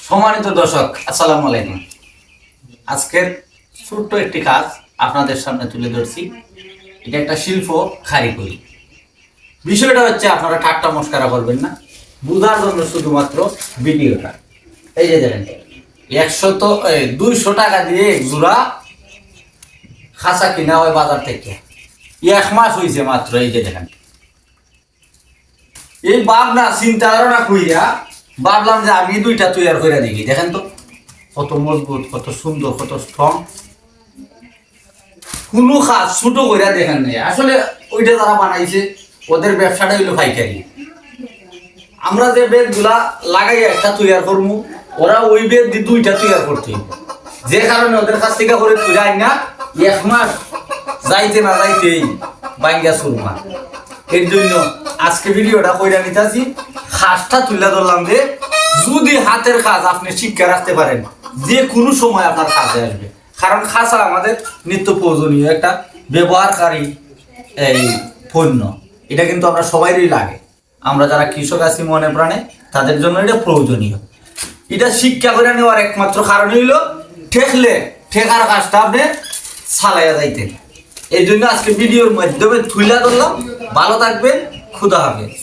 সম্মানিত দর্শক, আসসালামু আলাইকুম। আজকের ছোট্ট একটি কাজ আপনাদের সামনে তুলে ধরছি। এটা একটা শিল্প কারিগরি। বিষয়টা হচ্ছে, আপনারা ঠাট্টা মস্করা করবেন না, বুঝার জন্য শুধুমাত্র ভিডিওটা। এই যে দেখেন, 200 টাকা দিয়ে এক জোড়া খাঁচা কিনা হয় বাজার থেকে। 1 মাস হয়েছে মাত্র। এই যে দেখেন, এই ভাবনা চিন্তা ধারণা কইরা ভাবলাম যে আমি 2টা তৈরি করে দেখি। দেখেন তো কত মজবুত, কত সুন্দর, কত স্ট্রং। কোনো কাজ ছোট করে দেখেন নাই। আসলে ওইটা যারা বানাইছে ওদের ব্যবসাটা হইলো পাইকারি। আমরা যে বেদ গুলা লাগাইয়া একটা তৈরি করবো, ওরা ওই বেদ দিয়ে 2টা তৈরি করতে, যে কারণে ওদের কাছ থেকে করে তৈরি আই না 1 মাস যাইতে না যাইতেই বাঙ্গা সুরমা। এর জন্য আজকে ভিডিওটা কইরা নিতেছি, খাসটা তুলে ধরলাম যে যদি হাতের কাজ আপনি শিক্ষা রাখতে পারেন, যে কোনো সময় আপনার কাজে আসবে। কারণ খাসা আমাদের নিত্য প্রয়োজনীয় একটা ব্যবহারকারী এই পণ্য। এটা কিন্তু আমরা সবাইরই লাগে। আমরা যারা কৃষক আছি মনে প্রাণে, তাদের জন্য এটা প্রয়োজনীয়। এটা শিক্ষা করে নেওয়ার একমাত্র কারণ হইল ঠেকার কাজটা আপনি চালাইয়া যাইতেন। এই জন্য আজকে ভিডিওর মাধ্যমে তুলে ধরলাম। ভালো থাকবেন, খুদা হাফেজ।